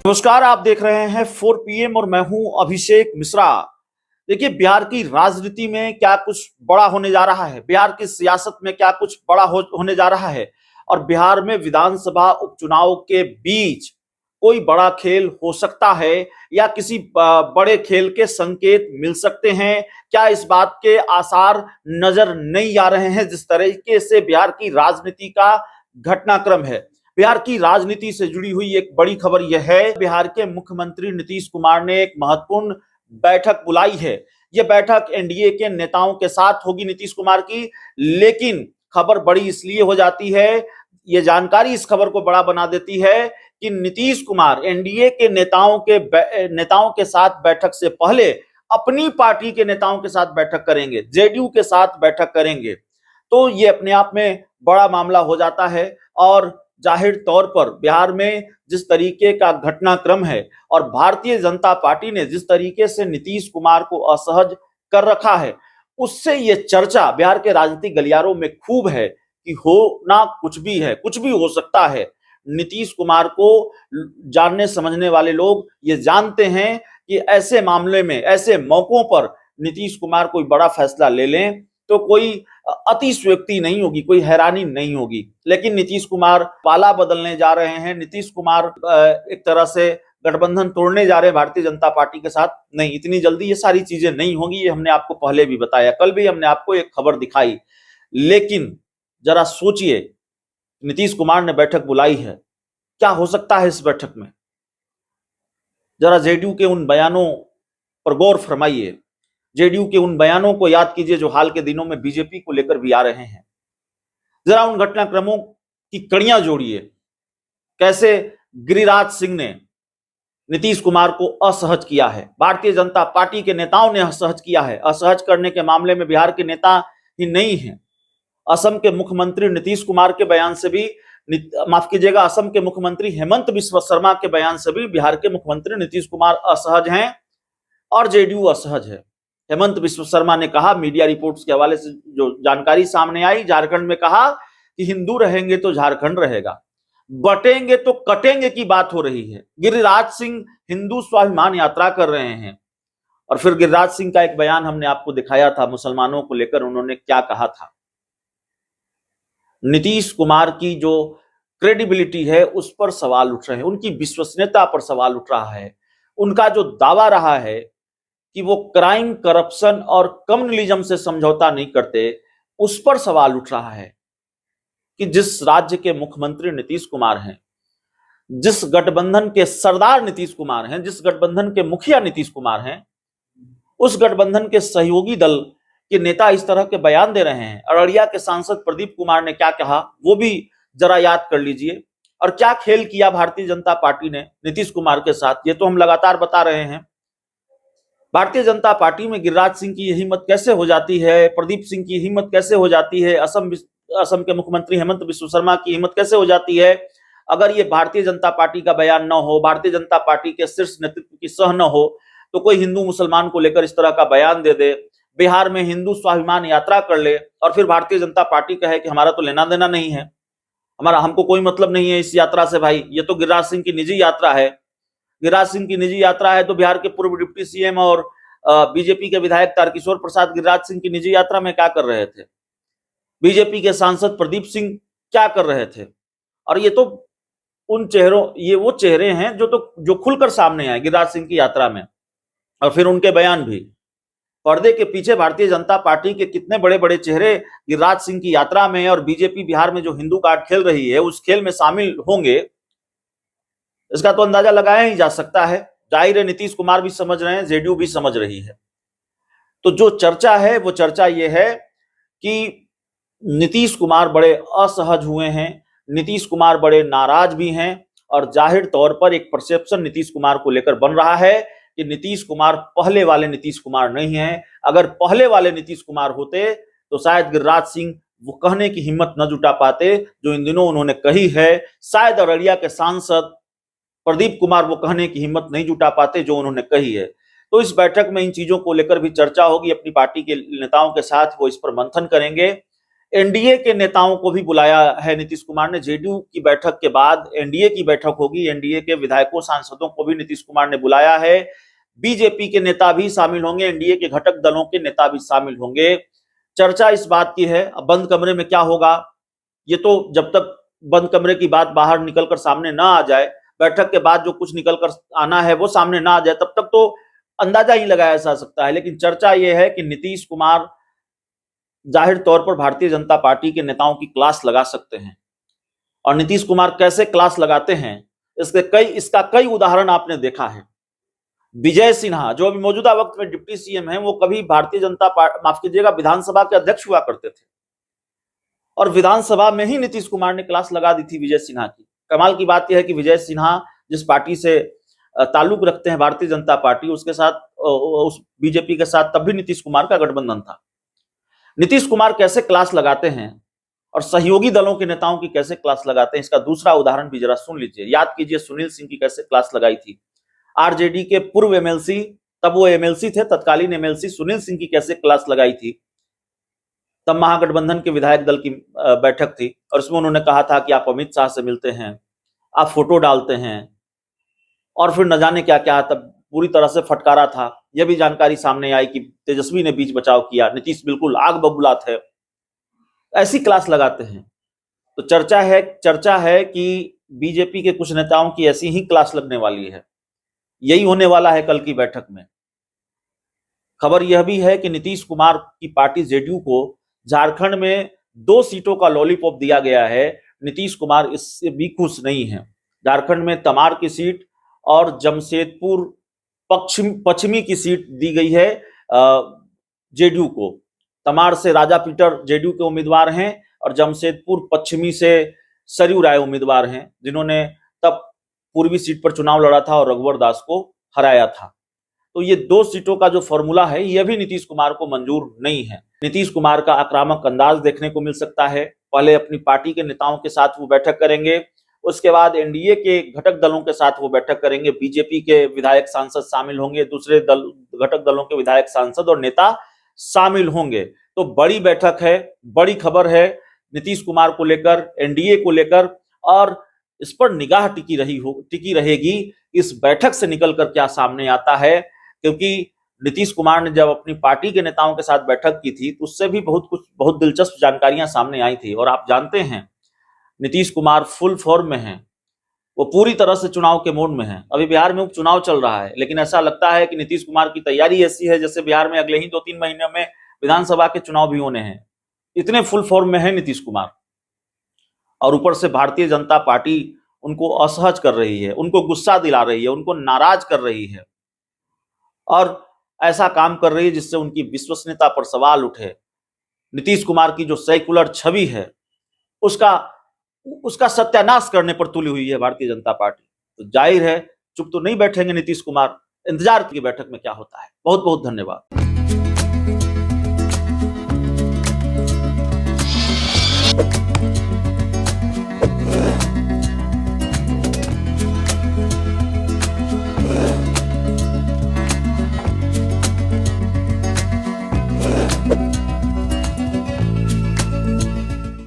नमस्कार, आप देख रहे हैं 4 PM और मैं हूं अभिषेक मिश्रा। देखिए, बिहार की राजनीति में क्या कुछ बड़ा होने जा रहा है, बिहार की सियासत में क्या कुछ बड़ा होने जा रहा है और बिहार में विधानसभा उपचुनाव के बीच कोई बड़ा खेल हो सकता है या किसी बड़े खेल के संकेत मिल सकते हैं। क्या इस बात के आसार नजर नहीं आ रहे हैं? जिस तरीके से बिहार की राजनीति का घटनाक्रम है, बिहार की राजनीति से जुड़ी हुई एक बड़ी खबर यह है, बिहार के मुख्यमंत्री नीतीश कुमार ने एक महत्वपूर्ण बैठक बुलाई है। यह बैठक एनडीए के नेताओं के साथ होगी नीतीश कुमार की, लेकिन खबर बड़ी इसलिए हो जाती है, यह जानकारी इस खबर को बड़ा बना देती है कि नीतीश कुमार एनडीए के नेताओं के साथ बैठक से पहले अपनी पार्टी के नेताओं के साथ बैठक करेंगे, जेडीयू के साथ बैठक करेंगे। तो ये अपने आप में बड़ा मामला हो जाता है और जाहिर तौर पर बिहार में जिस तरीके का घटनाक्रम है और भारतीय जनता पार्टी ने जिस तरीके से नीतीश कुमार को असहज कर रखा है, उससे यह चर्चा बिहार के राजनीतिक गलियारों में खूब है कि होना कुछ भी है, कुछ भी हो सकता है। नीतीश कुमार को जानने समझने वाले लोग ये जानते हैं कि ऐसे मामले में, ऐसे मौकों पर नीतीश कुमार कोई बड़ा फैसला ले लें तो कोई अतिशयोक्ति नहीं होगी, कोई हैरानी नहीं होगी। लेकिन नीतीश कुमार पाला बदलने जा रहे हैं, नीतीश कुमार एक तरह से गठबंधन तोड़ने जा रहे हैं भारतीय जनता पार्टी के साथ। नहीं, इतनी जल्दी ये सारी चीजें नहीं होंगी, ये हमने आपको पहले भी बताया, कल भी हमने आपको एक खबर दिखाई। लेकिन जरा सोचिए, नीतीश कुमार ने बैठक बुलाई है, क्या हो सकता है इस बैठक में? जरा जेडीयू के उन बयानों पर गौर फरमाइए, जेडीयू के उन बयानों को याद कीजिए जो हाल के दिनों में बीजेपी को लेकर भी आ रहे हैं। जरा उन घटनाक्रमों की कड़ियां जोड़िए, कैसे गिरिराज सिंह ने नीतीश कुमार को असहज किया है, भारतीय जनता पार्टी के नेताओं ने असहज किया है। असहज करने के मामले में बिहार के नेता ही नहीं है, असम के मुख्यमंत्री नीतीश कुमार के बयान से भी, माफ कीजिएगा, असम के मुख्यमंत्री हेमंत बिस्वा शर्मा के बयान से भी बिहार के मुख्यमंत्री नीतीश कुमार असहज हैं और जेडीयू असहज है। हेमंत बिस्वा शर्मा ने कहा, मीडिया रिपोर्ट्स के हवाले से जो जानकारी सामने आई, झारखंड में कहा कि हिंदू रहेंगे तो झारखंड रहेगा, बटेंगे तो कटेंगे की बात हो रही है। गिरिराज सिंह हिंदू स्वाभिमान यात्रा कर रहे हैं और फिर गिरिराज सिंह का एक बयान हमने आपको दिखाया था मुसलमानों को लेकर, उन्होंने क्या कहा था। नीतीश कुमार की जो क्रेडिबिलिटी है उस पर सवाल उठ रहे हैं, उनकी विश्वसनीयता पर सवाल उठ रहा है। उनका जो दावा रहा है कि वो क्राइम, करप्शन और कम्युनलिज्म से समझौता नहीं करते, उस पर सवाल उठ रहा है कि जिस राज्य के मुख्यमंत्री नीतीश कुमार हैं, जिस गठबंधन के सरदार नीतीश कुमार हैं, जिस गठबंधन के मुखिया नीतीश कुमार हैं, उस गठबंधन के सहयोगी दल के नेता इस तरह के बयान दे रहे हैं। अररिया के सांसद प्रदीप कुमार ने क्या कहा वो भी जरा याद कर लीजिए, और क्या खेल किया भारतीय जनता पार्टी ने नीतीश कुमार के साथ, ये तो हम लगातार बता रहे हैं। भारतीय जनता पार्टी में गिरिराज सिंह की हिम्मत कैसे हो जाती है, प्रदीप सिंह की हिम्मत कैसे हो जाती है, असम के मुख्यमंत्री हेमंत बिस्वा शर्मा की हिम्मत कैसे हो जाती है, अगर ये भारतीय जनता पार्टी का बयान न हो, भारतीय जनता पार्टी के शीर्ष नेतृत्व की सह न हो, तो कोई हिंदू मुसलमान को लेकर इस तरह का बयान दे दे, बिहार में हिंदू स्वाभिमान यात्रा कर ले और फिर भारतीय जनता पार्टी कहे कि हमारा तो लेना देना नहीं है, हमको कोई मतलब नहीं है इस यात्रा से। भाई, ये तो गिरिराज सिंह की निजी यात्रा है। गिरिराज सिंह की निजी यात्रा है तो बिहार के पूर्व डिप्टी सीएम और बीजेपी के विधायक तारकिशोर प्रसाद गिरिराज सिंह की निजी यात्रा में क्या कर रहे थे? बीजेपी के सांसद प्रदीप सिंह क्या कर रहे थे? और ये तो ये वो चेहरे हैं जो खुलकर सामने आए गिरिराज सिंह की यात्रा में, और फिर उनके बयान भी। पर्दे के पीछे भारतीय जनता पार्टी के कितने बड़े बड़े चेहरे गिरिराज सिंह की यात्रा में और बीजेपी बिहार में जो हिंदू कार्ड खेल रही है उस खेल में शामिल होंगे, इसका तो अंदाजा लगाया ही जा सकता है। जाहिर है नीतीश कुमार भी समझ रहे हैं, जेडीयू भी समझ रही है। तो जो चर्चा है वो चर्चा ये है कि नीतीश कुमार बड़े असहज हुए हैं, नीतीश कुमार बड़े नाराज भी हैं, और जाहिर तौर पर एक परसेप्शन नीतीश कुमार को लेकर बन रहा है कि नीतीश कुमार पहले वाले नीतीश कुमार नहीं है। अगर पहले वाले नीतीश कुमार होते तो शायद गिरिराज सिंह वो कहने की हिम्मत न जुटा पाते जो इन दिनों उन्होंने कही है। शायद अररिया के सांसद प्रदीप कुमार वो कहने की हिम्मत नहीं जुटा पाते जो उन्होंने कही है। तो इस बैठक में इन चीजों को लेकर भी चर्चा होगी, अपनी पार्टी के नेताओं के साथ वो इस पर मंथन करेंगे एनडीए के नेताओं को भी बुलाया है नीतीश कुमार ने। जेडीयू की बैठक के बाद एनडीए की बैठक होगी, एनडीए के विधायकों सांसदों को भी नीतीश कुमार ने बुलाया है। बीजेपी के नेता भी शामिल होंगे, एनडीए के घटक दलों के नेता भी शामिल होंगे। चर्चा इस बात की है, अब बंद कमरे में क्या होगा ये तो जब तक बंद कमरे की बात बाहर निकलकर सामने ना आ जाए, बैठक के बाद जो कुछ निकलकर आना है वो सामने ना आ जाए, तब तक तो अंदाजा ही लगाया जा सकता है। लेकिन चर्चा ये है कि नीतीश कुमार जाहिर तौर पर भारतीय जनता पार्टी के नेताओं की क्लास लगा सकते हैं। और नीतीश कुमार कैसे क्लास लगाते हैं इसका कई उदाहरण आपने देखा है। विजय सिन्हा जो अभी मौजूदा वक्त में डिप्टी सीएम हैं, वो कभी भारतीय जनता पार्टी, माफ कीजिएगा, विधानसभा के अध्यक्ष हुआ करते थे और विधानसभा में ही नीतीश कुमार ने क्लास लगा दी थी विजय सिन्हा की। कमाल की बात यह है कि विजय सिन्हा जिस पार्टी से ताल्लुक रखते हैं, भारतीय जनता पार्टी, उसके साथ, उस बीजेपी के साथ तब भी नीतीश कुमार का गठबंधन था। नीतीश कुमार कैसे क्लास लगाते हैं और सहयोगी दलों के नेताओं की कैसे क्लास लगाते हैं, इसका दूसरा उदाहरण भी जरा सुन लीजिए। याद कीजिए सुनील सिंह की कैसे क्लास लगाई थी। आरजेडी के पूर्व एमएलसी, तब वो एमएलसी थे, तत्कालीन एमएलसी सुनील सिंह की कैसे क्लास लगाई थी। तब महागठबंधन के विधायक दल की बैठक थी और इसमें उन्होंने कहा था कि आप अमित शाह से मिलते हैं, आप फोटो डालते हैं, और फिर न जाने क्या क्या, तब पूरी तरह से फटकारा था। यह भी जानकारी सामने आई कि तेजस्वी ने बीच बचाव किया, नीतीश बिल्कुल आग बबूला थे। ऐसी क्लास लगाते हैं। तो चर्चा है कि बीजेपी के कुछ नेताओं की ऐसी ही क्लास लगने वाली है। यही होने वाला है कल की बैठक में। खबर यह भी है कि नीतीश कुमार की पार्टी जेडीयू को झारखंड में 2 सीटों का लॉलीपॉप दिया गया है। नीतीश कुमार इससे भी खुश नहीं है। झारखंड में तमार की सीट और जमशेदपुर पश्चिमी की सीट दी गई है जेडीयू को। तमार से राजा पीटर जेडीयू के उम्मीदवार हैं और जमशेदपुर पश्चिमी से सरयू राय उम्मीदवार हैं, जिन्होंने तब पूर्वी सीट पर चुनाव लड़ा था और रघुवर दास को हराया था। तो ये 2 सीटों का जो फॉर्मूला है, यह भी नीतीश कुमार को मंजूर नहीं है। नीतीश कुमार का आक्रामक अंदाज देखने को मिल सकता है। पहले अपनी पार्टी के नेताओं के साथ वो बैठक करेंगे, उसके बाद एनडीए के घटक दलों के साथ वो बैठक करेंगे, बीजेपी के विधायक सांसद शामिल होंगे, दूसरे घटक दलों के विधायक सांसद और नेता शामिल होंगे। तो बड़ी बैठक है, बड़ी खबर है नीतीश कुमार को लेकर, एनडीए को लेकर, और इस पर निगाह टिकी रहेगी इस बैठक से निकलकर क्या सामने आता है। क्योंकि नीतीश कुमार ने जब अपनी पार्टी के नेताओं के साथ बैठक की थी तो उससे भी बहुत दिलचस्प जानकारियां सामने आई थी। और आप जानते हैं नीतीश कुमार फुल फॉर्म में हैं, वो पूरी तरह से चुनाव के मोड में हैं। अभी बिहार में उपचुनाव चल रहा है, लेकिन ऐसा लगता है कि नीतीश कुमार की तैयारी ऐसी है जैसे बिहार में अगले ही 2-3 महीने में विधानसभा के चुनाव भी होने हैं। इतने फुल फॉर्म में है नीतीश कुमार। और ऊपर से भारतीय जनता पार्टी उनको असहज कर रही है, उनको गुस्सा दिला रही है, उनको नाराज कर रही है और ऐसा काम कर रही है जिससे उनकी विश्वसनीयता पर सवाल उठे। नीतीश कुमार की जो सेक्युलर छवि है उसका सत्यानाश करने पर तुली हुई है भारतीय जनता पार्टी। तो जाहिर है चुप तो नहीं बैठेंगे नीतीश कुमार। इंतजार की बैठक में क्या होता है। बहुत बहुत धन्यवाद।